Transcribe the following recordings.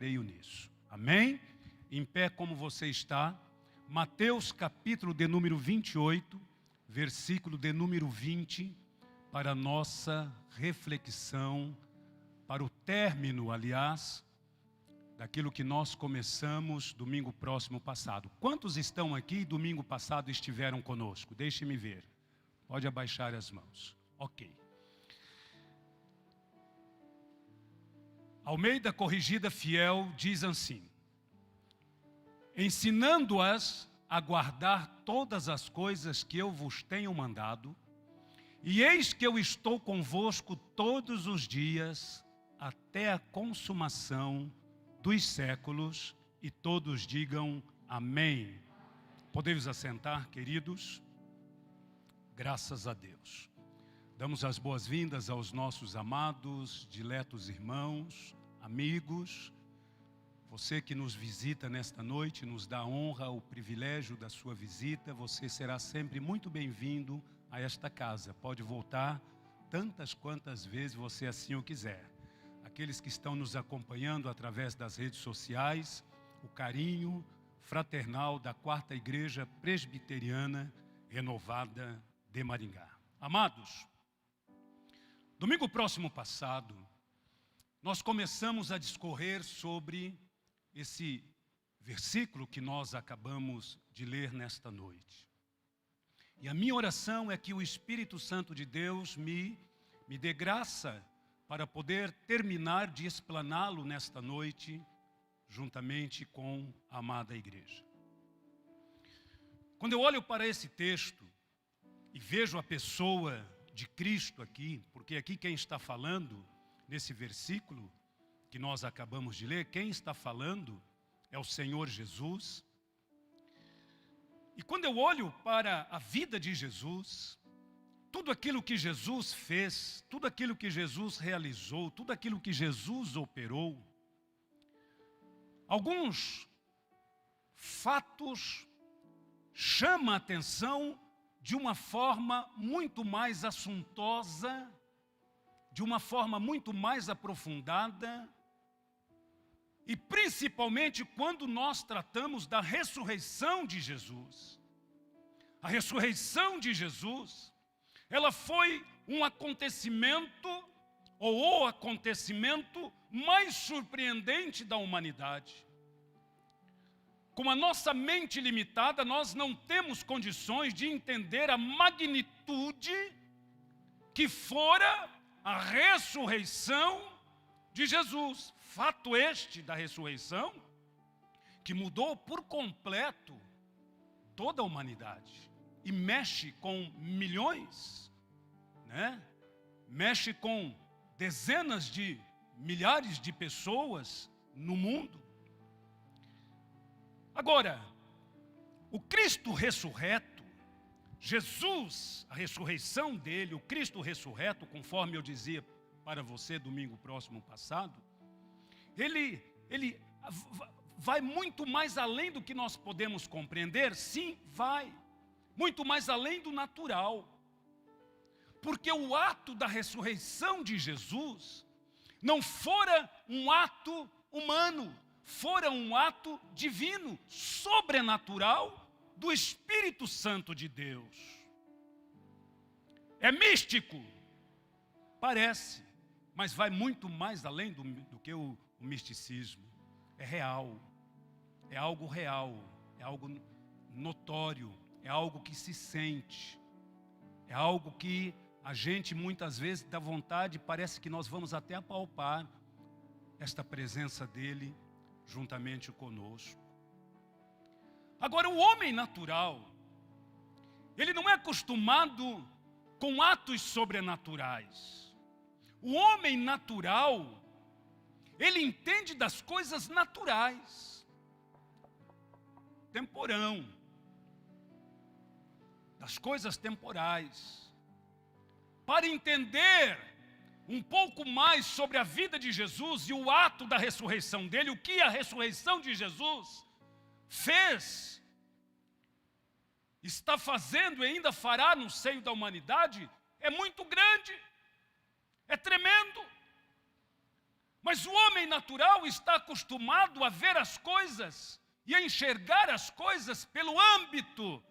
Creio nisso. Amém? Em pé como você está. Mateus capítulo de número 28, versículo de número 20, para a nossa reflexão, para o término, aliás, daquilo que nós começamos domingo próximo passado. Quantos estão aqui domingo passado estiveram conosco? Deixe-me ver. Pode abaixar as mãos. Ok. Almeida Corrigida Fiel diz assim: ensinando-as a guardar todas as coisas que eu vos tenho mandado, e eis que eu estou convosco todos os dias, até a consumação dos séculos, e todos digam amém. Podemos assentar, queridos? Graças a Deus. Damos as boas-vindas aos nossos amados, diletos irmãos, amigos. Você que nos visita nesta noite, nos dá a honra, o privilégio da sua visita. Você será sempre muito bem-vindo a esta casa. Pode voltar tantas quantas vezes você assim o quiser. Aqueles que estão nos acompanhando através das redes sociais, o carinho fraternal da 4ª Igreja Presbiteriana Renovada de Maringá. Amados, domingo próximo passado, nós começamos a discorrer sobre esse versículo que nós acabamos de ler nesta noite. E a minha oração é que o Espírito Santo de Deus me dê graça para poder terminar de explaná-lo nesta noite, juntamente com a amada igreja. Quando eu olho para esse texto e vejo a pessoa de Cristo aqui, porque aqui quem está falando nesse versículo que nós acabamos de ler, quem está falando é o Senhor Jesus. E quando eu olho para a vida de Jesus, tudo aquilo que Jesus fez, tudo aquilo que Jesus realizou, tudo aquilo que Jesus operou, alguns fatos chamam a atenção de uma forma muito mais assuntosa, de uma forma muito mais aprofundada, e principalmente quando nós tratamos da ressurreição de Jesus. A ressurreição de Jesus, ela foi um acontecimento, ou o acontecimento mais surpreendente da humanidade. Com a nossa mente limitada, nós não temos condições de entender a magnitude que fora a ressurreição de Jesus. Fato este da ressurreição que mudou por completo toda a humanidade e mexe com milhões, né? Mexe com dezenas de milhares de pessoas no mundo. Agora, o Cristo ressurreto, Jesus, a ressurreição dele, o Cristo ressurreto, conforme eu dizia para você domingo próximo passado, ele vai muito mais além do que nós podemos compreender. Sim, vai. Muito mais além do natural. Porque o ato da ressurreição de Jesus não fora um ato humano, fora um ato divino, sobrenatural do Espírito Santo de Deus. É místico? Parece, mas vai muito mais além do que o misticismo. É real, é algo real, é algo notório, é algo que se sente, é algo que a gente muitas vezes dá vontade, parece que nós vamos até apalpar esta presença dele juntamente conosco. Agora, o homem natural, ele não é acostumado com atos sobrenaturais. O homem natural, ele entende das coisas naturais, temporão, das coisas temporais. Para entender um pouco mais sobre a vida de Jesus e o ato da ressurreição dele, o que a ressurreição de Jesus fez, está fazendo e ainda fará no seio da humanidade, é muito grande, é tremendo. Mas o homem natural está acostumado a ver as coisas e a enxergar as coisas pelo âmbito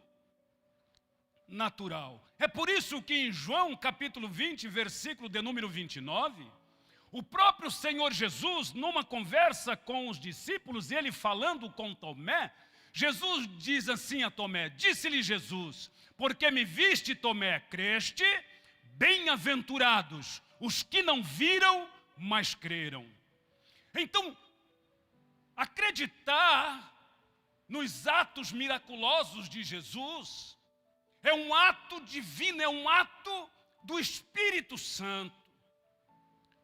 natural. É por isso que em João capítulo 20, versículo de número 29, o próprio Senhor Jesus, numa conversa com os discípulos, ele falando com Tomé, Jesus diz assim a Tomé, disse-lhe Jesus, porque me viste, Tomé, creste? Bem-aventurados os que não viram, mas creram. Então, acreditar nos atos miraculosos de Jesus é um ato divino, é um ato do Espírito Santo.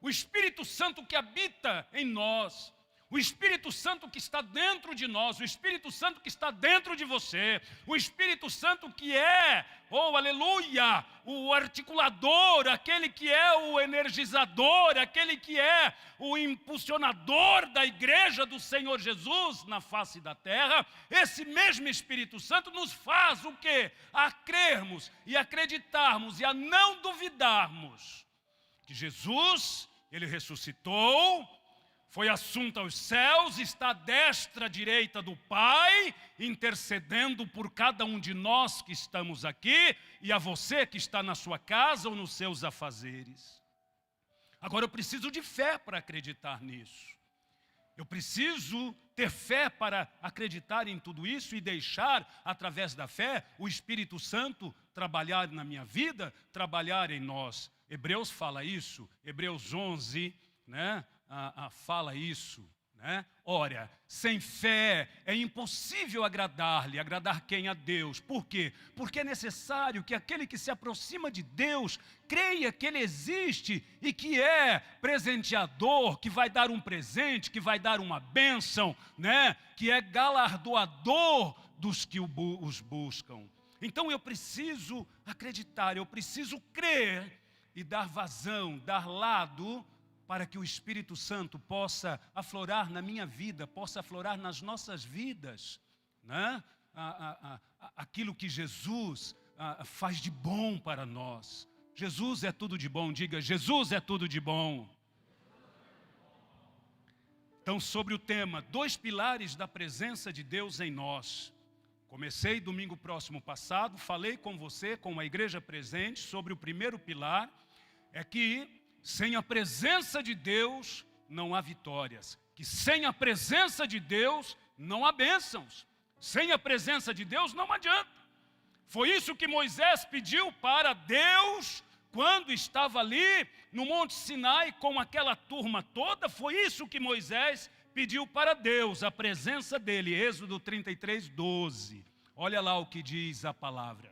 O Espírito Santo que habita em nós, o Espírito Santo que está dentro de nós, o Espírito Santo que está dentro de você, o Espírito Santo que é, oh aleluia, o articulador, aquele que é o energizador, aquele que é o impulsionador da igreja do Senhor Jesus na face da terra, esse mesmo Espírito Santo nos faz o quê? A crermos e acreditarmos e a não duvidarmos que Jesus, ele ressuscitou, foi assunto aos céus, está à destra direita do Pai, intercedendo por cada um de nós que estamos aqui e a você que está na sua casa ou nos seus afazeres. Agora eu preciso de fé para acreditar nisso. Eu preciso ter fé para acreditar em tudo isso e deixar, através da fé, o Espírito Santo trabalhar na minha vida, trabalhar em nós. Hebreus fala isso, Hebreus 11, né? Fala isso, né? Ora, sem fé é impossível agradar-lhe. Agradar quem? A Deus. Por quê? Porque é necessário que aquele que se aproxima de Deus creia que Ele existe e que é presenteador, que vai dar um presente, que vai dar uma bênção, né? Que é galardoador dos que os buscam. Então eu preciso acreditar, eu preciso crer e dar vazão, dar lado para que o Espírito Santo possa aflorar na minha vida, possa aflorar nas nossas vidas, né? Aquilo que Jesus faz de bom para nós. Jesus é tudo de bom, diga, Jesus é tudo de bom. Então, sobre o tema, 2 pilares da presença de Deus em nós. Comecei domingo próximo passado, falei com você, com a igreja presente, sobre o primeiro pilar, é que sem a presença de Deus não há vitórias, que sem a presença de Deus não há bênçãos, sem a presença de Deus não adianta. Foi isso que Moisés pediu para Deus quando estava ali no Monte Sinai com aquela turma toda, foi isso que Moisés pediu para Deus, a presença dele, Êxodo 33, 12. Olha lá o que diz a palavra.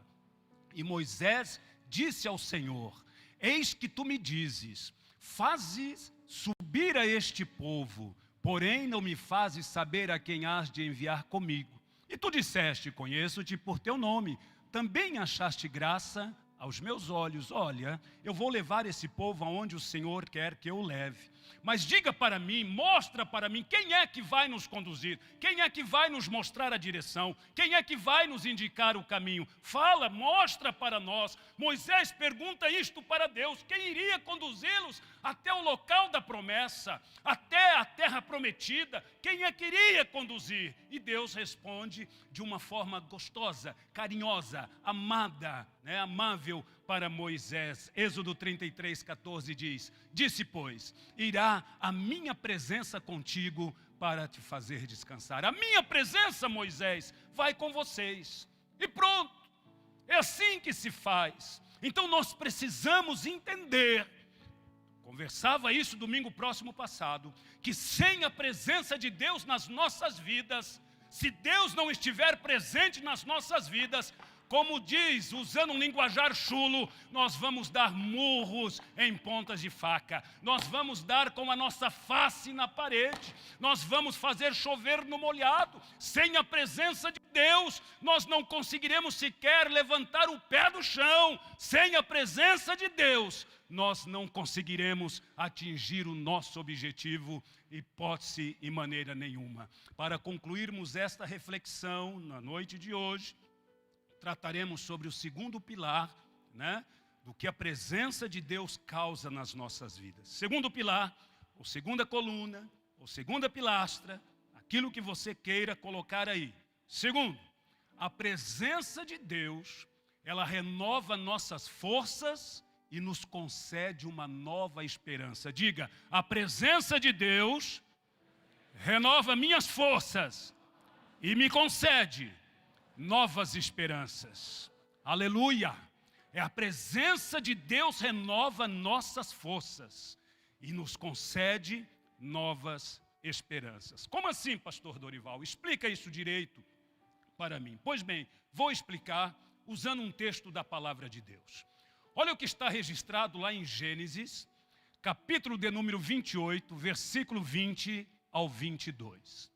E Moisés disse ao Senhor, eis que tu me dizes, fazes subir a este povo, porém não me fazes saber a quem has de enviar comigo. E tu disseste, conheço-te por teu nome, também achaste graça aos meus olhos. Olha, eu vou levar esse povo aonde o Senhor quer que eu leve. Mas diga para mim, mostra para mim, quem é que vai nos conduzir? Quem é que vai nos mostrar a direção? Quem é que vai nos indicar o caminho? Fala, mostra para nós. Moisés pergunta isto para Deus, quem iria conduzi-los até o local da promessa, até a terra prometida? Quem é que iria conduzir? E Deus responde de uma forma gostosa, carinhosa, amada, né, amável para Moisés. Êxodo 33, 14 diz, disse pois, irá a minha presença contigo para te fazer descansar. A minha presença, Moisés, vai com vocês. E pronto, é assim que se faz. Então nós precisamos entender, conversava isso domingo próximo passado, que sem a presença de Deus nas nossas vidas, se Deus não estiver presente nas nossas vidas, como diz, usando um linguajar chulo, nós vamos dar murros em pontas de faca. Nós vamos dar com a nossa face na parede. Nós vamos fazer chover no molhado. Sem a presença de Deus, nós não conseguiremos sequer levantar o pé do chão. Sem a presença de Deus, nós não conseguiremos atingir o nosso objetivo, hipótese e maneira nenhuma. Para concluirmos esta reflexão na noite de hoje, trataremos sobre o segundo pilar, né, do que a presença de Deus causa nas nossas vidas. Segundo pilar, ou segunda coluna, ou segunda pilastra, aquilo que você queira colocar aí. Segundo, a presença de Deus, ela renova nossas forças e nos concede uma nova esperança. Diga, a presença de Deus renova minhas forças e me concede novas esperanças. Aleluia! É a presença de Deus renova nossas forças e nos concede novas esperanças. Como assim, pastor Dorival? Explica isso direito para mim. Pois bem, vou explicar usando um texto da palavra de Deus. Olha o que está registrado lá em Gênesis, capítulo de número 28, versículo 20 ao 22.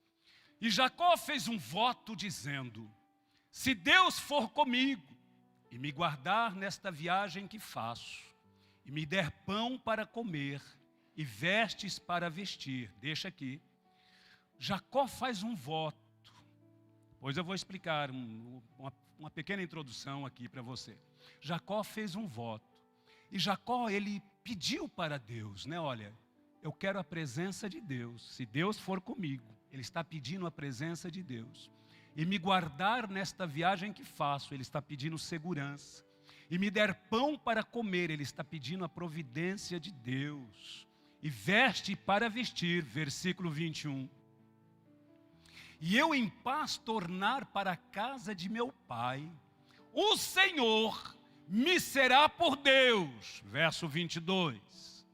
E Jacó fez um voto dizendo: se Deus for comigo e me guardar nesta viagem que faço, e me der pão para comer e vestes para vestir, deixa aqui. Jacó faz um voto. Pois eu vou explicar uma pequena introdução aqui para você. Jacó fez um voto. E Jacó, ele pediu para Deus, né? Olha, eu quero a presença de Deus. Se Deus for comigo, ele está pedindo a presença de Deus. E me guardar nesta viagem que faço, ele está pedindo segurança. E me der pão para comer, ele está pedindo a providência de Deus. E veste para vestir, versículo 21. E eu em paz tornar para a casa de meu pai, o Senhor me será por Deus, verso 22.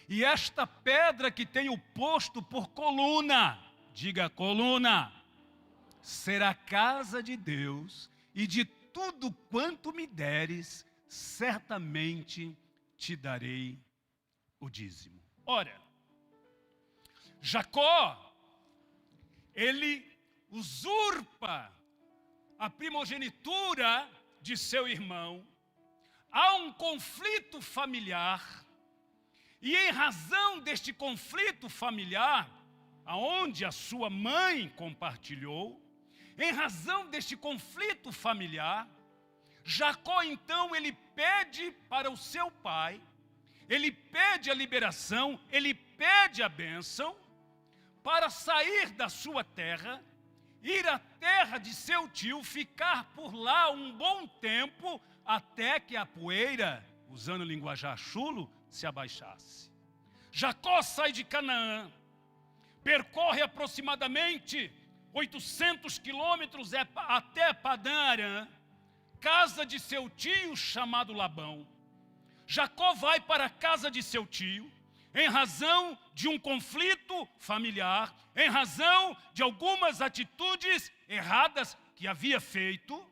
E esta pedra que tenho posto por coluna, diga coluna, será casa de Deus, e de tudo quanto me deres, certamente te darei o dízimo. Ora, Jacó, ele usurpa a primogenitura de seu irmão, há um conflito familiar, e em razão deste conflito familiar, aonde a sua mãe compartilhou, em razão deste conflito familiar, Jacó então ele pede para o seu pai, ele pede a liberação, ele pede a bênção, para sair da sua terra, ir à terra de seu tio, ficar por lá um bom tempo, até que a poeira, usando o linguajar chulo, se abaixasse. Jacó sai de Canaã, percorre aproximadamente 800 quilômetros até Padã Arã, casa de seu tio chamado Labão. Jacó vai para a casa de seu tio, em razão de um conflito familiar, em razão de algumas atitudes erradas que havia feito.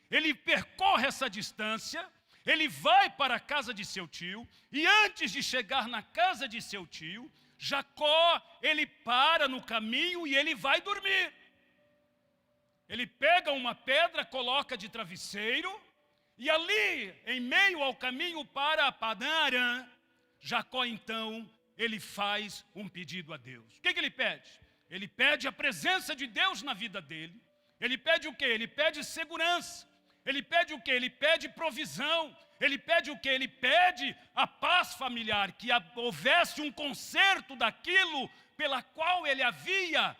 Ele percorre essa distância, ele vai para a casa de seu tio, e antes de chegar na casa de seu tio, Jacó, ele para no caminho e ele vai dormir. Ele pega uma pedra, coloca de travesseiro, e ali, em meio ao caminho para Padã Arã, Jacó, então, ele faz um pedido a Deus. O que ele pede? Ele pede a presença de Deus na vida dele. Ele pede o quê? Ele pede segurança. Ele pede o quê? Ele pede provisão. Ele pede o quê? Ele pede a paz familiar, que houvesse um conserto daquilo pela qual ele havia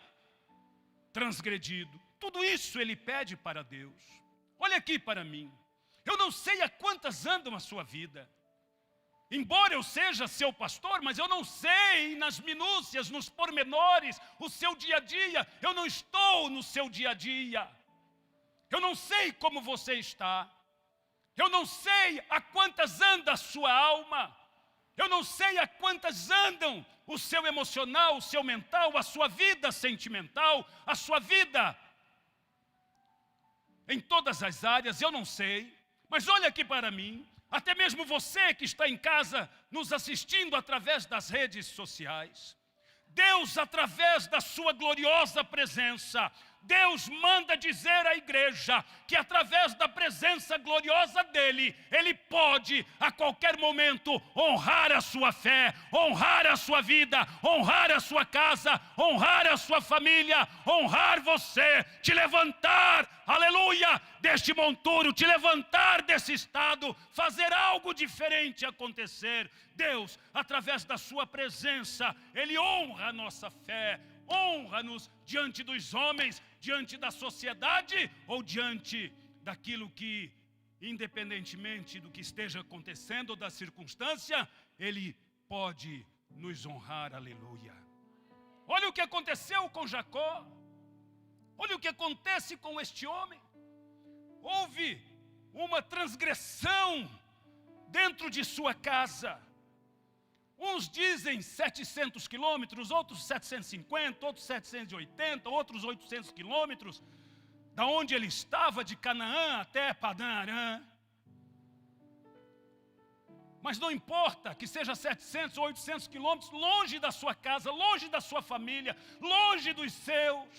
transgredido. Tudo isso ele pede para Deus. Olha aqui para mim. Eu não sei a quantas andam a sua vida. Embora eu seja seu pastor, mas eu não sei nas minúcias, nos pormenores, o seu dia a dia. Eu não estou no seu dia a dia. Eu não sei como você está. Eu não sei a quantas anda a sua alma. Eu não sei a quantas andam o seu emocional, o seu mental, a sua vida sentimental, a sua vida em todas as áreas, eu não sei. Mas olha aqui para mim. Até mesmo você que está em casa nos assistindo através das redes sociais. Deus, através da sua gloriosa presença, Deus manda dizer à igreja que através da presença gloriosa dele, ele pode a qualquer momento honrar a sua fé, honrar a sua vida, honrar a sua casa, honrar a sua família, honrar você, te levantar, aleluia, deste monturo, te levantar desse estado, fazer algo diferente acontecer. Deus, através da sua presença, ele honra a nossa fé, honra-nos diante dos homens, diante da sociedade ou diante daquilo que, independentemente do que esteja acontecendo ou da circunstância, ele pode nos honrar, aleluia. Olha o que aconteceu com Jacó, olha o que acontece com este homem. Houve uma transgressão dentro de sua casa. Uns dizem 700 quilômetros, outros 750, outros 780, outros 800 quilômetros, da onde ele estava, de Canaã até Padã Arã. Mas não importa que seja 700 ou 800 quilômetros, longe da sua casa, longe da sua família, longe dos seus.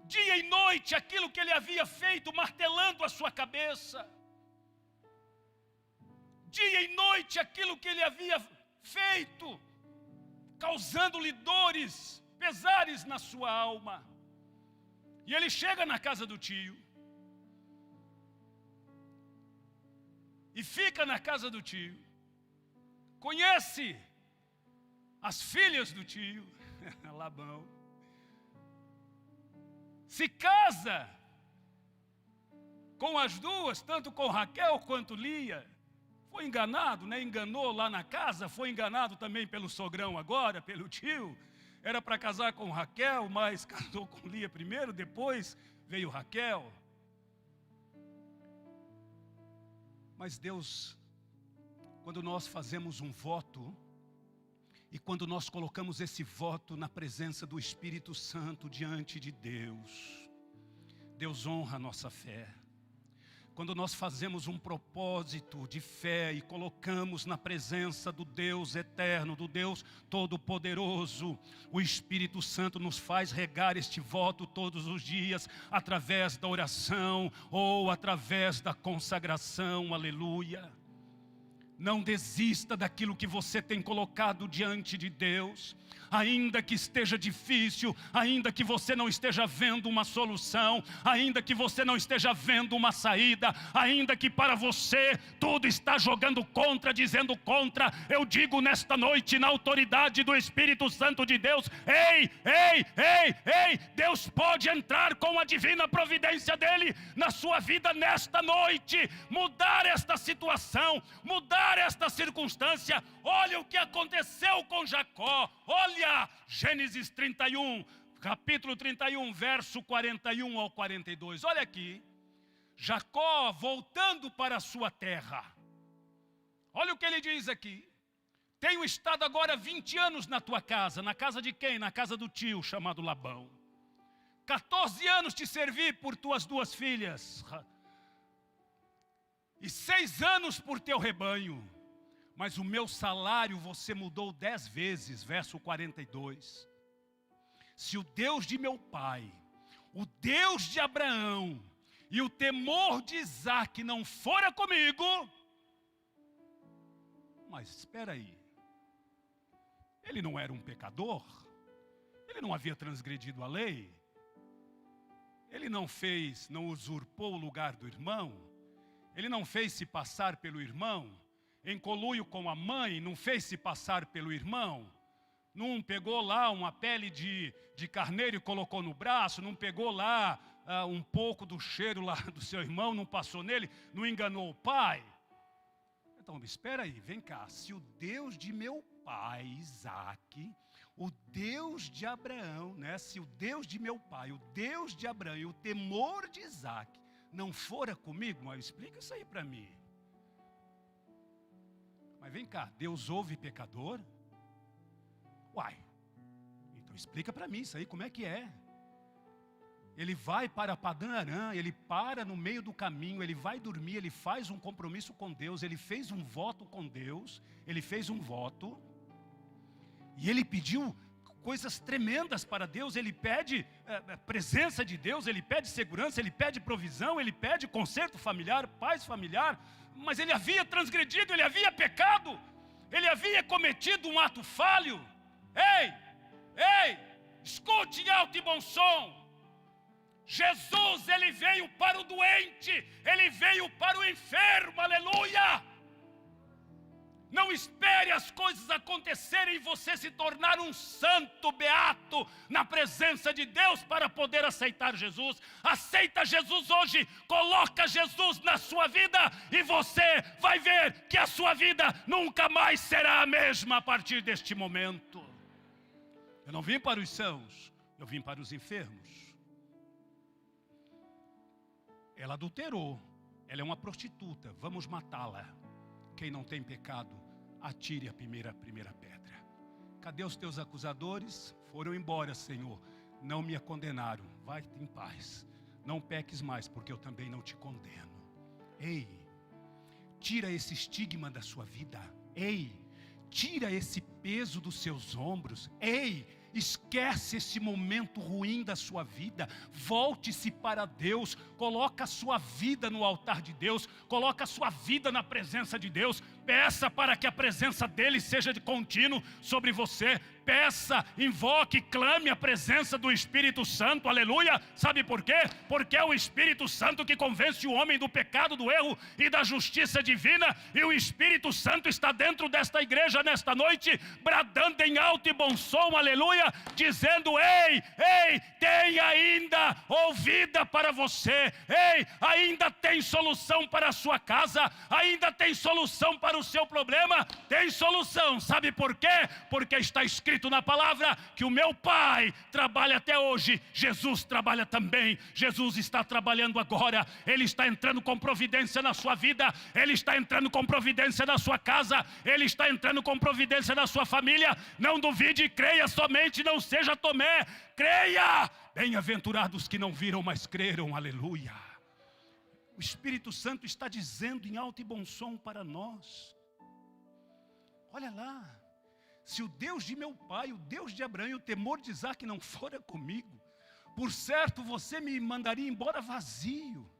Dia e noite, aquilo que ele havia feito, martelando a sua cabeça. Dia e noite, aquilo que ele havia feito, causando-lhe dores, pesares na sua alma. E ele chega na casa do tio, e fica na casa do tio, conhece as filhas do tio, Labão, se casa com as duas, tanto com Raquel quanto Lia. Foi enganado, né? Enganou lá na casa, foi enganado também pelo sogrão agora, pelo tio. Era para casar com Raquel, mas casou com Lia primeiro, depois veio Raquel. Mas Deus, quando nós fazemos um voto, e quando nós colocamos esse voto na presença do Espírito Santo diante de Deus, Deus honra a nossa fé. Quando nós fazemos um propósito de fé e colocamos na presença do Deus eterno, do Deus todo-poderoso, o Espírito Santo nos faz regar este voto todos os dias, através da oração ou através da consagração, aleluia. Não desista daquilo que você tem colocado diante de Deus. Ainda que esteja difícil, ainda que você não esteja vendo uma solução, ainda que você não esteja vendo uma saída, ainda que para você tudo está jogando contra, dizendo contra, eu digo nesta noite, na autoridade do Espírito Santo de Deus, ei, Deus pode entrar com a divina providência dEle na sua vida nesta noite, mudar esta situação, mudar esta circunstância. Olha o que aconteceu com Jacó, olha Gênesis 31, capítulo 31, verso 41 ao 42. Olha aqui, Jacó voltando para a sua terra. Olha o que ele diz aqui. Tenho estado agora 20 anos na tua casa. Na casa de quem? Na casa do tio chamado Labão. 14 anos te servi por tuas duas filhas, e 6 anos por teu rebanho. Mas o meu salário você mudou 10 vezes, verso 42. Se o Deus de meu pai, o Deus de Abraão e o temor de Isaque não fora comigo, mas espera aí, ele não era um pecador? Ele não havia transgredido a lei? Ele não usurpou o lugar do irmão? Ele não fez se passar pelo irmão? Em conluio com a mãe, não fez se passar pelo irmão? Não pegou lá uma pele de carneiro e colocou no braço? Não pegou lá um pouco do cheiro lá do seu irmão, não passou nele? Não enganou o pai? Então, espera aí, vem cá. Se o Deus de meu pai, Isaque, o Deus de Abraão, né? Se o Deus de meu pai, o Deus de Abraão e o temor de Isaque não fora comigo, mas explica isso aí para mim. Mas vem cá, Deus ouve pecador? Uai, então explica para mim isso aí, como é que é? Ele vai para Padã Arã, ele para no meio do caminho, ele vai dormir, ele faz um compromisso com Deus, ele fez um voto com Deus, ele fez um voto, e ele pediu coisas tremendas para Deus, ele pede presença de Deus, ele pede segurança, ele pede provisão, ele pede conserto familiar, paz familiar, mas ele havia transgredido, ele havia pecado, ele havia cometido um ato falho. Ei, escute em alto e bom som. Jesus, ele veio para o doente, ele veio para o enfermo, aleluia. Não espere as coisas acontecerem e você se tornar um santo beato na presença de Deus para poder aceitar Jesus. Aceita Jesus hoje, coloca Jesus na sua vida e você vai ver que a sua vida nunca mais será a mesma a partir deste momento. Eu não vim para os sãos, eu vim para os enfermos. Ela adulterou, ela é uma prostituta, vamos matá-la. Quem não tem pecado, atire a primeira pedra. Cadê os teus acusadores? Foram embora, Senhor. Não me condenaram. Vai em paz. Não peques mais, porque eu também não te condeno. Ei, tira esse estigma da sua vida. Ei, tira esse peso dos seus ombros. Ei, esquece esse momento ruim da sua vida, volte-se para Deus, coloca a sua vida no altar de Deus, coloca a sua vida na presença de Deus, peça para que a presença dEle seja de contínuo sobre você, peça, invoque, clame a presença do Espírito Santo, aleluia. Sabe por quê? Porque é o Espírito Santo que convence o homem do pecado, do erro e da justiça divina, e o Espírito Santo está dentro desta igreja nesta noite, bradando em alto e bom som, aleluia, dizendo: ei, tem ainda ouvida para você, ei, ainda tem solução para a sua casa, ainda tem solução para o seu problema, tem solução. Sabe por quê? Porque está escrito na palavra que o meu Pai trabalha até hoje, Jesus trabalha também, Jesus está trabalhando agora, Ele está entrando com providência na sua vida, Ele está entrando com providência na sua casa, Ele está entrando com providência na sua família. Não duvide, creia somente, não seja Tomé, creia. Bem-aventurados que não viram, mas creram, aleluia. O Espírito Santo está dizendo em alto e bom som para nós: olha lá, se o Deus de meu pai, o Deus de Abraão e o temor de Isaque não fora comigo, por certo você me mandaria embora vazio.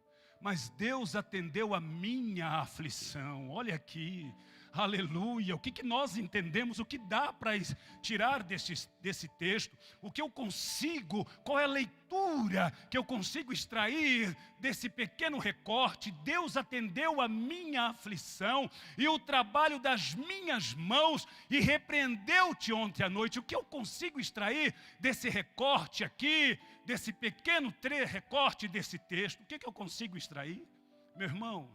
Mas Deus atendeu a minha aflição. Olha aqui, aleluia. O que nós entendemos, o que dá para tirar desse texto, o que eu consigo, qual é a leitura que eu consigo extrair desse pequeno recorte? Deus atendeu a minha aflição e o trabalho das minhas mãos e repreendeu-te ontem à noite. O que eu consigo extrair desse recorte aqui, desse pequeno recorte desse texto? O que eu consigo extrair? Meu irmão,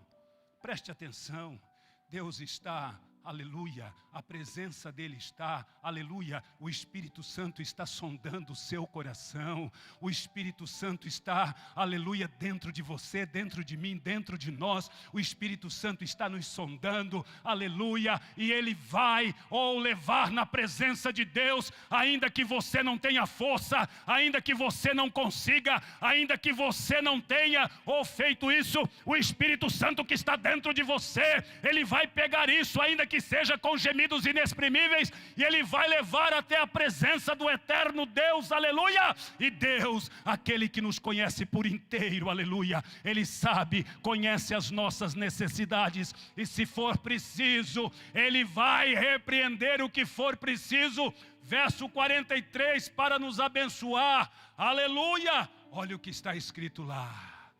preste atenção. Deus está, aleluia, a presença dEle está, aleluia, o Espírito Santo está sondando o seu coração, o Espírito Santo está, aleluia, dentro de você, dentro de mim, dentro de nós, o Espírito Santo está nos sondando, aleluia, e Ele vai levar na presença de Deus, ainda que você não tenha força, ainda que você não consiga, ainda que você não tenha feito isso, o Espírito Santo que está dentro de você, Ele vai pegar isso, ainda que seja com gemidos inexprimíveis, e Ele vai levar até a presença do eterno Deus, aleluia. E Deus, aquele que nos conhece por inteiro, aleluia, Ele sabe, conhece as nossas necessidades, e se for preciso, Ele vai repreender o que for preciso. Verso 43, para nos abençoar, aleluia. Olha o que está escrito lá: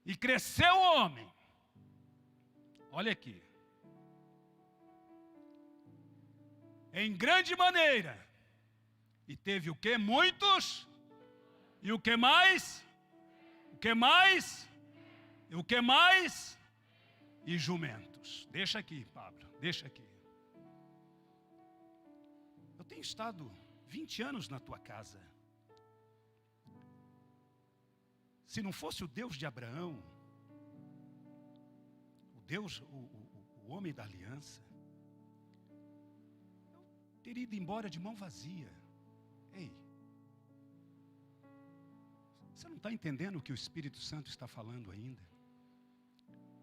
e cresceu o homem, olha aqui, em grande maneira, e teve o que? Muitos, e o que mais? O que mais? E o que mais? E jumentos. Deixa aqui, Pablo, deixa aqui. Eu tenho estado 20 anos na tua casa. Se não fosse o Deus de Abraão, o Deus, o homem da aliança, eu teria ido embora de mão vazia. Ei, você não está entendendo o que o Espírito Santo está falando ainda?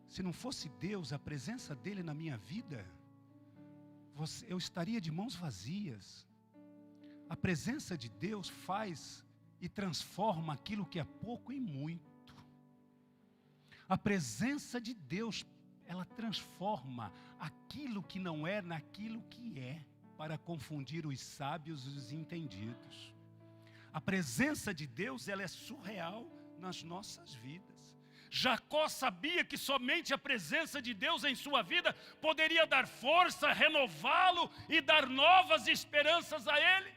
Se não fosse Deus, a presença dEle na minha vida, eu estaria de mãos vazias. A presença de Deus faz e transforma aquilo que é pouco em muito. A presença de Deus, ela transforma aquilo que não é naquilo que é, para confundir os sábios e os entendidos. A presença de Deus, ela é surreal nas nossas vidas. Jacó sabia que somente a presença de Deus em sua vida poderia dar força, renová-lo e dar novas esperanças a ele.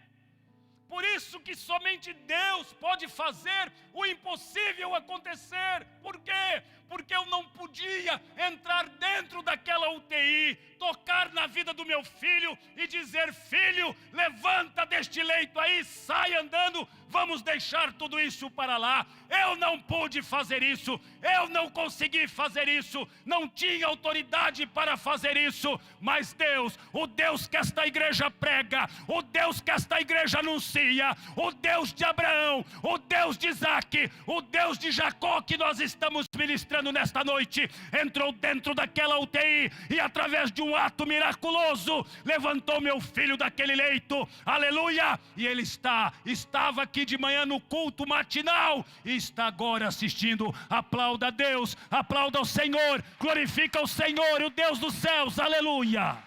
Por isso que somente Deus pode fazer o impossível acontecer. Por quê? Porque eu não podia entrar dentro daquela UTI, tocar na vida do meu filho e dizer: filho, levanta deste leito aí, sai andando, vamos deixar tudo isso para lá. Eu não pude fazer isso, eu não consegui fazer isso, não tinha autoridade para fazer isso. Mas Deus, o Deus que esta igreja prega, o Deus que esta igreja anuncia, o Deus de Abraão, o Deus de Isaac, o Deus de Jacó que nós estamos ministrando nesta noite, entrou dentro daquela UTI e através de um ato miraculoso, levantou meu filho daquele leito, aleluia, e ele estava aqui de manhã no culto matinal, e está agora assistindo. Aplauda a Deus, aplauda ao Senhor, glorifica o Senhor, o Deus dos céus, aleluia.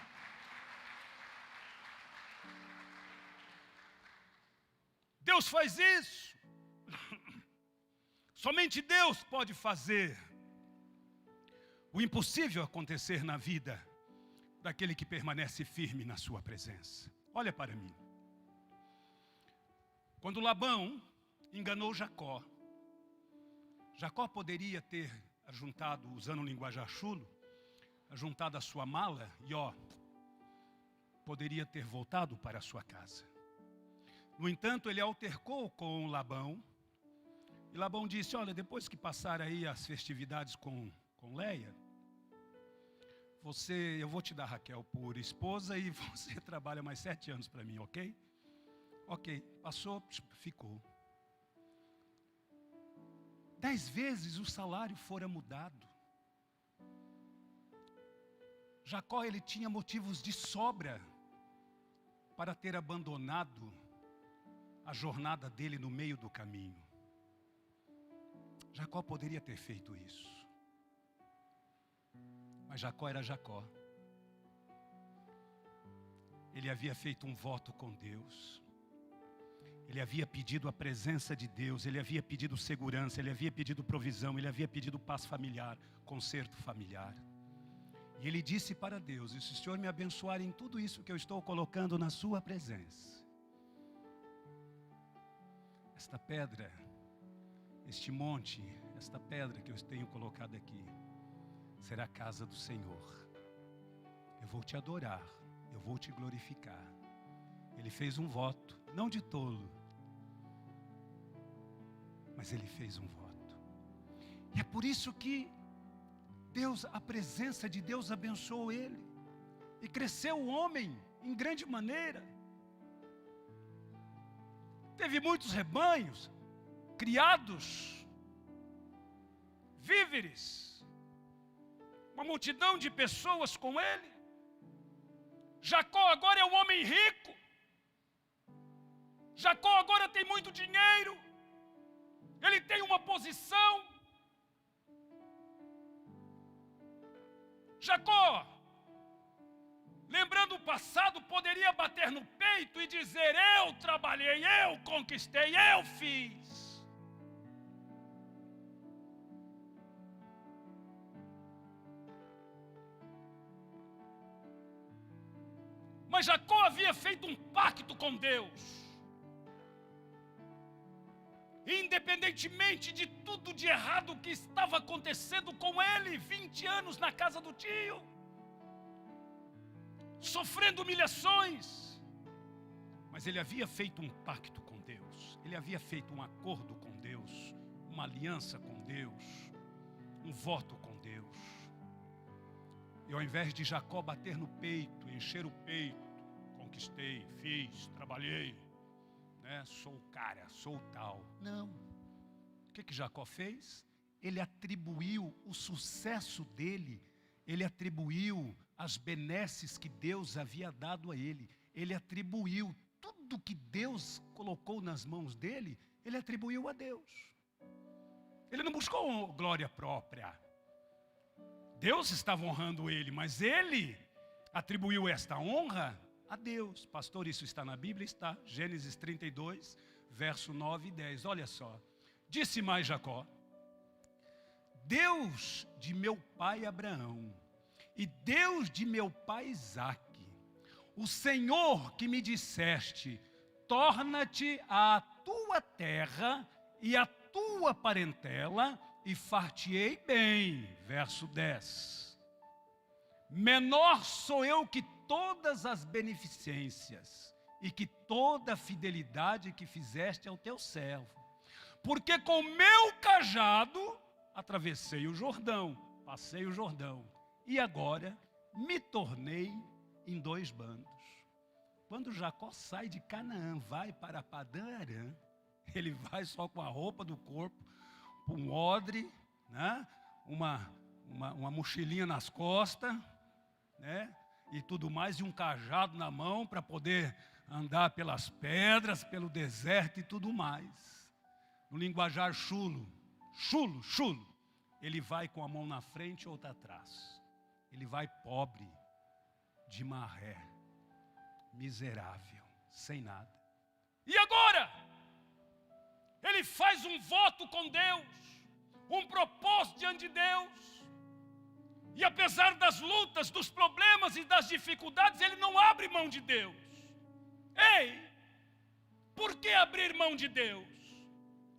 Deus faz isso. Somente Deus pode fazer o impossível acontecer na vida daquele que permanece firme na sua presença. Olha para mim. Quando Labão enganou Jacó, Jacó poderia ter ajuntado, usando o linguajar chulo, ajuntado a sua mala e poderia ter voltado para a sua casa. No entanto, ele altercou com Labão, e Labão disse: olha, depois que passar aí as festividades com Leia, eu vou te dar Raquel por esposa e você trabalha mais 7 anos para mim, ok? Ok, passou, ficou. 10 vezes o salário fora mudado. Jacó, ele tinha motivos de sobra para ter abandonado a jornada dele no meio do caminho. Jacó poderia ter feito isso. Mas Jacó era Jacó. Ele havia feito um voto com Deus. Ele havia pedido a presença de Deus. Ele havia pedido segurança. Ele havia pedido provisão. Ele havia pedido paz familiar, conserto familiar. E ele disse para Deus: e se o Senhor me abençoar em tudo isso que eu estou colocando na sua presença, esta pedra, este monte, esta pedra que eu tenho colocado aqui, será a casa do Senhor. Eu vou te adorar, eu vou te glorificar. Ele fez um voto, não de tolo, mas ele fez um voto. E é por isso que a presença de Deus abençoou ele. E cresceu o homem em grande maneira. Teve muitos rebanhos, criados, víveres, uma multidão de pessoas com ele. Jacó agora é um homem rico. Jacó agora tem muito dinheiro. Ele tem uma posição. Jacó, lembrando o passado, poderia bater no peito e dizer: eu trabalhei, eu conquistei, eu fiz. Mas Jacó havia feito um pacto com Deus. Independentemente de tudo de errado que estava acontecendo com ele, 20 anos na casa do tio, sofrendo humilhações, mas ele havia feito um pacto com Deus, ele havia feito um acordo com Deus, uma aliança com Deus, um voto com Deus. E ao invés de Jacó bater no peito, encher o peito, conquistei, fiz, trabalhei, sou o cara, sou o tal. Não. O que Jacó fez? Ele atribuiu o sucesso dele, ele atribuiu as benesses que Deus havia dado a ele. Ele atribuiu tudo tudo que Deus colocou nas mãos dele, ele atribuiu a Deus. Ele não buscou glória própria. Deus estava honrando ele, mas ele atribuiu esta honra a Deus. Pastor, isso está na Bíblia? Está. Gênesis 32, verso 9 e 10. Olha só. Disse mais Jacó: Deus de meu pai Abraão e Deus de meu pai Isaque, o Senhor que me disseste, torna-te à tua terra e à tua parentela, e far-te-ei bem. Verso 10. Menor sou eu que todas as beneficências e que toda a fidelidade que fizeste ao teu servo, porque com meu cajado atravessei o Jordão, passei o Jordão, e agora me tornei em 2 bandos. Quando Jacó sai de Canaã, vai para Padã Arã, ele vai só com a roupa do corpo, um odre, né? uma mochilinha nas costas, né? E tudo mais, e um cajado na mão para poder andar pelas pedras, pelo deserto e tudo mais. No linguajar chulo, ele vai com a mão na frente e outra atrás. Ele vai pobre, de marré, miserável, sem nada. E agora? Ele faz um voto com Deus, um propósito diante de Deus. E apesar das lutas, dos problemas e das dificuldades, ele não abre mão de Deus. Ei, por que abrir mão de Deus?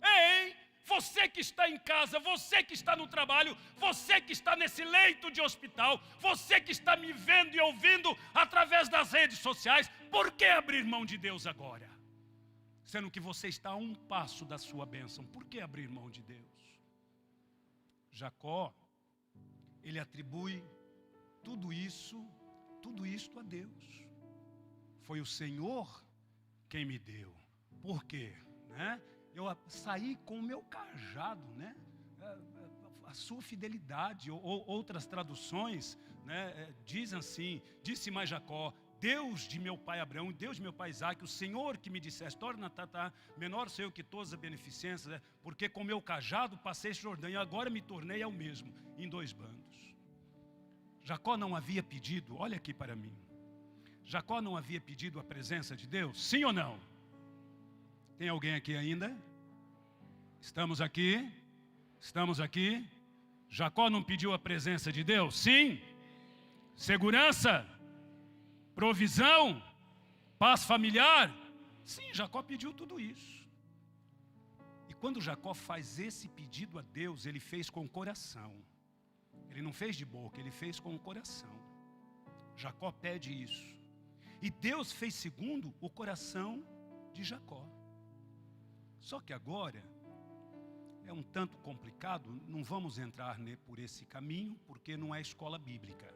Ei, você que está em casa, você que está no trabalho, você que está nesse leito de hospital, você que está me vendo e ouvindo através das redes sociais, por que abrir mão de Deus agora? Sendo que você está a um passo da sua bênção, por que abrir mão de Deus? Jacó, ele atribui tudo isto a Deus. Foi o Senhor quem me deu. Por quê? Né? Eu saí com o meu cajado, né? A sua fidelidade, ou outras traduções, né? Dizem assim: disse mais Jacó, Deus de meu pai Abraão, Deus de meu pai Isaque, o Senhor que me disseste, torna menor sou eu que todas as beneficências, né? Porque com meu cajado passei esse Jordão e agora me tornei ao mesmo, em 2 bandos. Jacó não havia pedido, olha aqui para mim, Jacó não havia pedido a presença de Deus, sim ou não? Tem alguém aqui ainda? Estamos aqui? Estamos aqui? Jacó não pediu a presença de Deus? Sim. Segurança? Provisão? Paz familiar? Sim, Jacó pediu tudo isso. E quando Jacó faz esse pedido a Deus, ele fez com o coração. Ele não fez de boca, ele fez com o coração. Jacó pede isso. E Deus fez segundo o coração de Jacó. Só que agora é um tanto complicado, não vamos entrar por esse caminho, porque não é escola bíblica.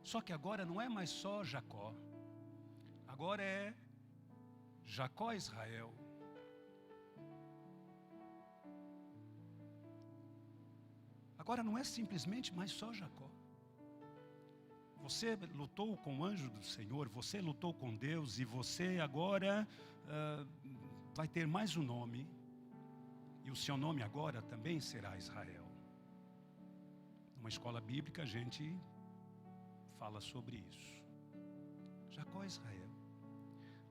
Só que agora não é mais só Jacó, agora é Jacó Israel. Agora não é simplesmente mais só Jacó. Você lutou com o anjo do Senhor, você lutou com Deus, e você agora vai ter mais um nome, e o seu nome agora também será Israel. Numa escola bíblica a gente fala sobre isso. Jacó é Israel.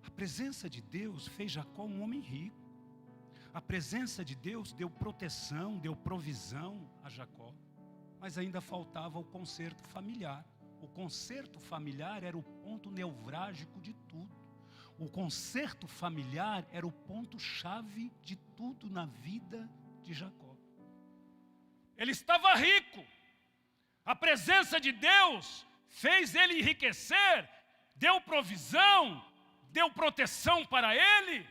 A presença de Deus fez Jacó um homem rico. A presença de Deus deu proteção, deu provisão a Jacó, mas ainda faltava o conserto familiar. O conserto familiar era o ponto nevrálgico de tudo. O conserto familiar era o ponto-chave de tudo na vida de Jacó. Ele estava rico. A presença de Deus fez ele enriquecer, deu provisão, deu proteção para ele.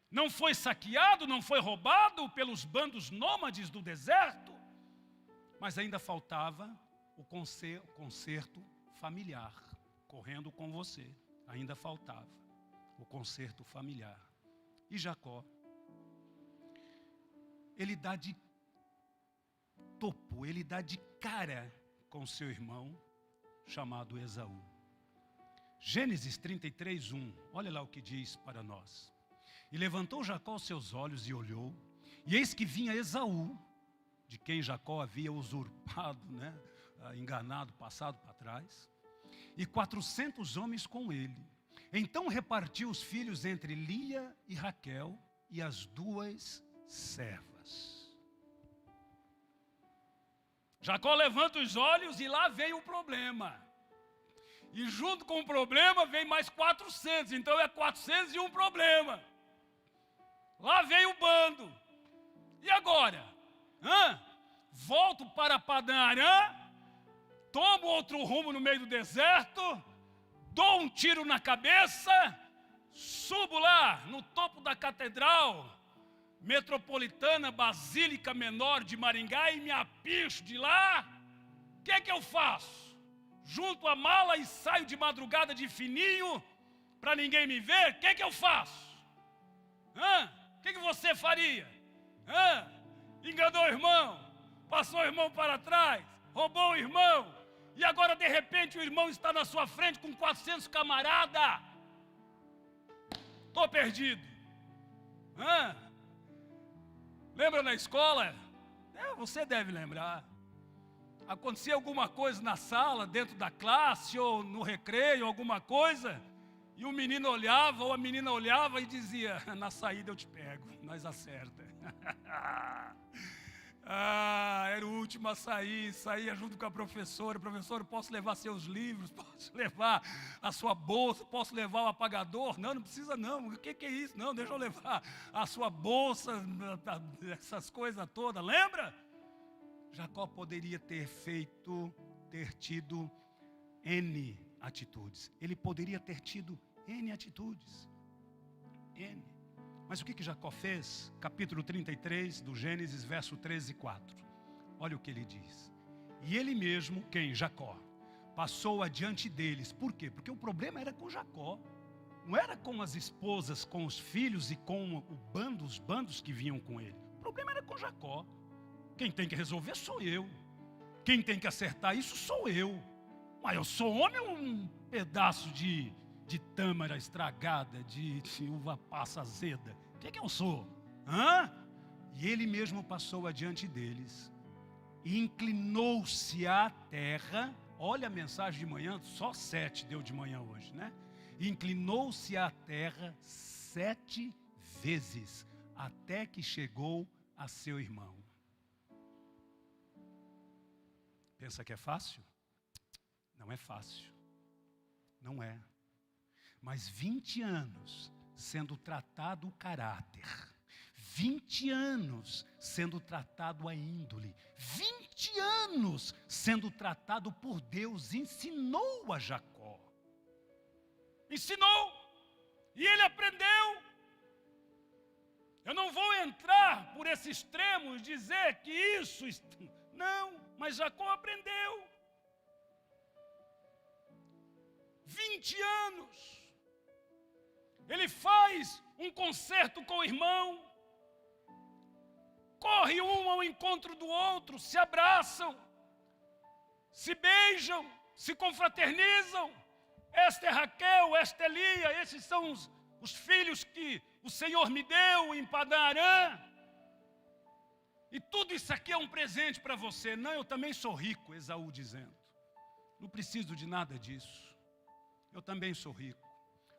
Não foi saqueado, não foi roubado pelos bandos nômades do deserto. Mas ainda faltava o conserto familiar, correndo com você. Ainda faltava o conserto familiar. E Jacó, ele dá de topo, ele dá de cara com seu irmão, chamado Esaú. Gênesis 33, 1. Olha lá o que diz para nós. E levantou Jacó os seus olhos e olhou, e eis que vinha Esaú, de quem Jacó havia usurpado, enganado, passado para trás, e 400 homens com ele. Então repartiu os filhos entre Lia e Raquel e as duas servas. Jacó levanta os olhos e lá vem o problema. E junto com o problema vem mais 400, então é 401 problema. Lá vem o bando. E agora? Volto para Padã Arã, tomo outro rumo no meio do deserto, dou um tiro na cabeça, subo lá no topo da catedral metropolitana Basílica Menor de Maringá e me apicho de lá. O que é que eu faço? Junto a mala e saio de madrugada de fininho para ninguém me ver? O que é que eu faço? O que você faria? Enganou o irmão, passou o irmão para trás, roubou o irmão, e agora de repente o irmão está na sua frente com 400 camaradas. Estou perdido. Lembra na escola? Você deve lembrar. Acontecia alguma coisa na sala, dentro da classe, ou no recreio, alguma coisa, e o menino olhava, ou a menina olhava e dizia: na saída eu te pego, nós acerta. Era o último a sair, saía junto com a professora. Professora, posso levar seus livros, posso levar a sua bolsa, posso levar o apagador? Não precisa não, o que é isso? Não, deixa eu levar a sua bolsa, essas coisas todas, lembra? Jacó poderia ter tido N atitudes. Ele poderia ter tido N atitudes. N. Mas o que Jacó fez? Capítulo 33 do Gênesis, verso 13 e 4. Olha o que ele diz. E ele mesmo, quem? Jacó, passou adiante deles. Por quê? Porque o problema era com Jacó. Não era com as esposas, com os filhos e com os bandos que vinham com ele. O problema era com Jacó. Quem tem que resolver sou eu. Quem tem que acertar isso sou eu. Mas eu sou homem ou um pedaço de tâmara estragada, de uva passa azeda? O que eu sou? E ele mesmo passou adiante deles e inclinou-se à terra. Olha a mensagem de manhã, só 7 deu de manhã hoje, Inclinou-se à terra 7 vezes, até que chegou a seu irmão. Pensa que é fácil? Não é fácil. Não é. Mas 20 anos sendo tratado o caráter. 20 anos sendo tratado a índole. 20 anos sendo tratado por Deus. Ensinou a Jacó. Ensinou. E ele aprendeu. Eu não vou entrar por esse extremo e dizer que isso... Não, mas Jacó aprendeu. 20 anos. Ele faz um concerto com o irmão. Corre um ao encontro do outro, se abraçam, se beijam, se confraternizam. Esta é Raquel, esta é Lia, esses são os filhos que o Senhor me deu em Padã Arã. E tudo isso aqui é um presente para você. Não, eu também sou rico, Esaú dizendo. Não preciso de nada disso. Eu também sou rico.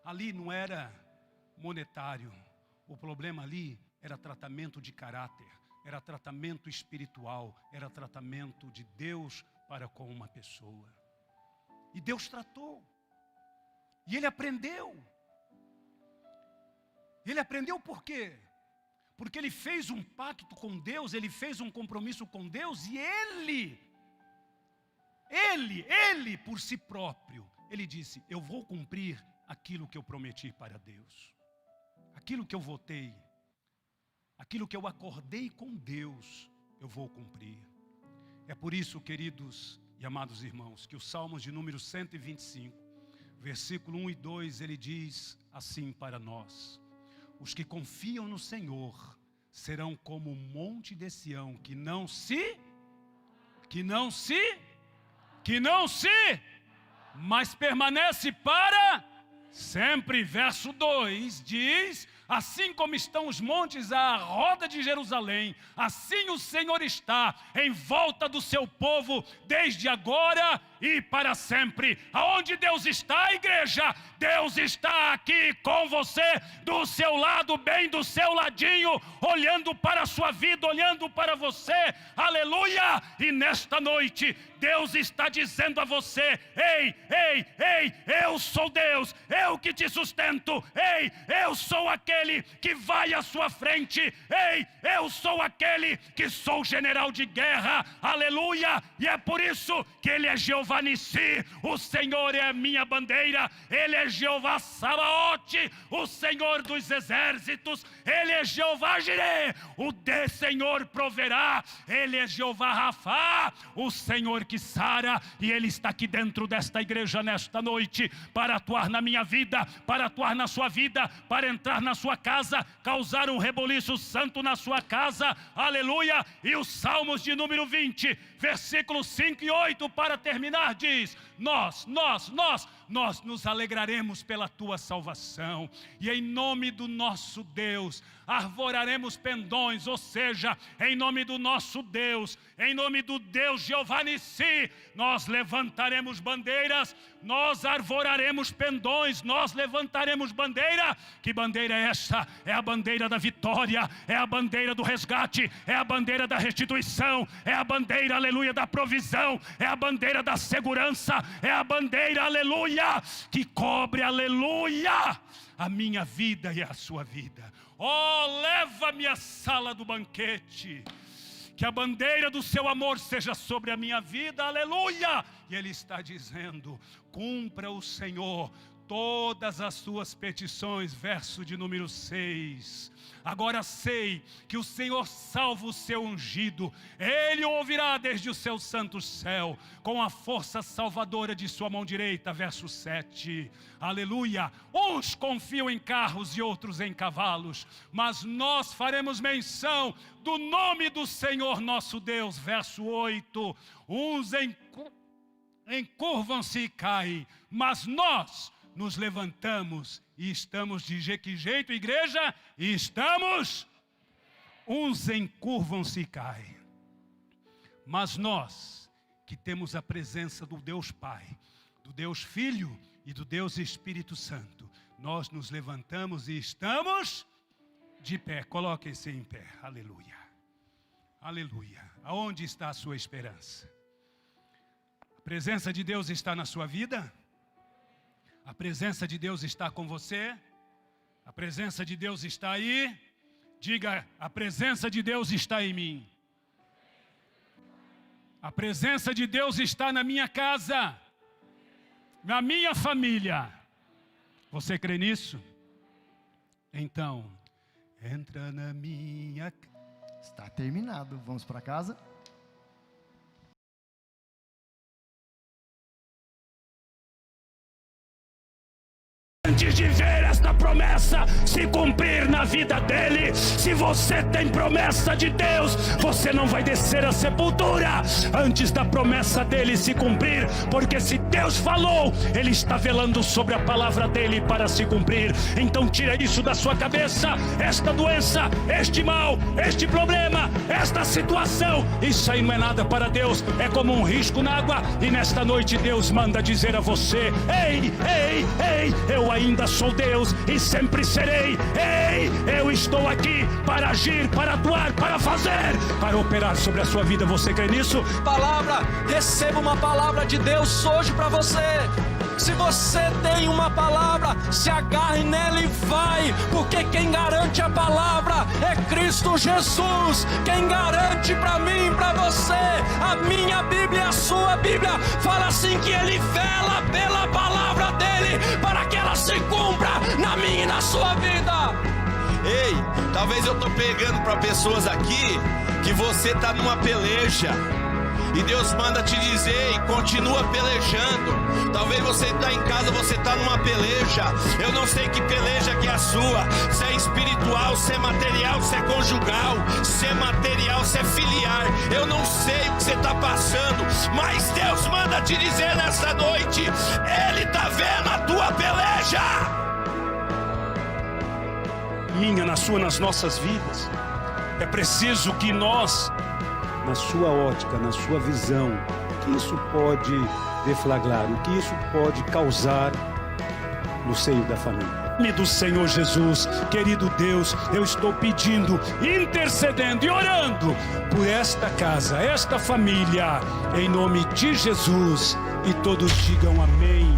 Ali não era monetário. O problema ali era tratamento de caráter. Era tratamento espiritual. Era tratamento de Deus para com uma pessoa. E Deus tratou. E ele aprendeu. Ele aprendeu por quê? Porque ele fez um pacto com Deus, ele fez um compromisso com Deus e ele por si próprio, ele disse: eu vou cumprir aquilo que eu prometi para Deus. Aquilo que eu votei, aquilo que eu acordei com Deus, eu vou cumprir. É por isso, queridos e amados irmãos, que o Salmos de número 125, versículo 1 e 2, ele diz assim para nós: os que confiam no Senhor serão como o monte de Sião, que não se mas permanece para sempre. Verso 2 diz: assim como estão os montes à roda de Jerusalém, assim o Senhor está em volta do seu povo, desde agora e para sempre. Aonde Deus está, igreja? Deus está aqui com você, do seu lado, bem do seu ladinho, olhando para a sua vida, olhando para você, aleluia! E nesta noite, Deus está dizendo a você: ei, ei, ei, eu sou Deus, eu que te sustento, ei, eu sou aquele que vai à sua frente, ei, eu sou aquele que sou general de guerra, aleluia! E é por isso que Ele é Jeová Nissi, o Senhor é a minha bandeira, Ele é Jeová Sabaote, o Senhor dos exércitos, Ele é Jeová Jireh, o Senhor proverá, Ele é Jeová Rafá, o Senhor que sara, e Ele está aqui dentro desta igreja nesta noite, para atuar na minha vida, para atuar na sua vida, para entrar na sua casa, causar um reboliço santo na sua casa, aleluia. E os Salmos de número 20, versículos 5 e 8, para terminar, diz: nós nos alegraremos pela tua salvação, e em nome do nosso Deus arvoraremos pendões, ou seja, em nome do nosso Deus, em nome do Deus Jeová Nissi, nós levantaremos bandeiras, nós arvoraremos pendões, nós levantaremos bandeira. Que bandeira é essa? É a bandeira da vitória, é a bandeira do resgate, é a bandeira da restituição, é a bandeira, aleluia, da provisão, é a bandeira da segurança, é a bandeira, aleluia, que cobre, aleluia, a minha vida e a sua vida. Oh, leva-me à sala do banquete, que a bandeira do seu amor seja sobre a minha vida, aleluia. E Ele está dizendo: cumpra o Senhor todas as suas petições. Verso de número 6. Agora sei que o Senhor salva o seu ungido, Ele o ouvirá desde o seu santo céu, com a força salvadora de sua mão direita. Verso 7, aleluia. Uns confiam em carros e outros em cavalos, mas nós faremos menção do nome do Senhor nosso Deus. Verso 8, uns encurvam-se e caem, mas nós nos levantamos e estamos de que jeito, igreja? E estamos, uns encurvam-se e caem, mas nós que temos a presença do Deus Pai, do Deus Filho e do Deus Espírito Santo, nós nos levantamos e estamos de pé. Coloquem-se em pé, aleluia, aleluia. Aonde está a sua esperança? A presença de Deus está na sua vida? A presença de Deus está com você? A presença de Deus está aí? Diga: a presença de Deus está em mim. A presença de Deus está na minha casa, na minha família. Você crê nisso? Então, entra na minha casa. Está terminado. Vamos para casa. Antes de ver esta promessa se cumprir na vida dele, se você tem promessa de Deus, você não vai descer à sepultura antes da promessa dele se cumprir, porque se Deus falou, Ele está velando sobre a palavra dele para se cumprir. Então tira isso da sua cabeça, esta doença, este mal, este problema, esta situação, isso aí não é nada para Deus, é como um risco na água. E nesta noite Deus manda dizer a você: ei, ei, ei, eu ainda sou Deus e sempre serei. Ei, eu estou aqui para agir, para atuar, para fazer, para operar sobre a sua vida. Você crê nisso? Palavra, receba uma palavra de Deus hoje para você. Se você tem uma palavra, se agarre nela e vai, porque quem garante a palavra é Cristo Jesus. Quem garante para mim e para você, a minha Bíblia, a sua Bíblia, fala assim que Ele vela pela palavra dEle, para que ela se cumpra na minha e na sua vida. Ei, talvez eu tô pegando para pessoas aqui que você tá numa peleja E Deus manda te dizer e continua pelejando. Talvez você está em casa, você está numa peleja. Eu não sei que peleja que é a sua. Se é espiritual, se é material, se é conjugal, se é material, se é filiar. Eu não sei o que você está passando, mas Deus manda te dizer nessa noite: Ele está vendo a tua peleja. Minha, na sua, nas nossas vidas. É preciso que nós, na sua ótica, na sua visão, o que isso pode deflagrar, o que isso pode causar no seio da família. Em nome do Senhor Jesus, querido Deus, eu estou pedindo, intercedendo e orando por esta casa, esta família, em nome de Jesus, e todos digam amém.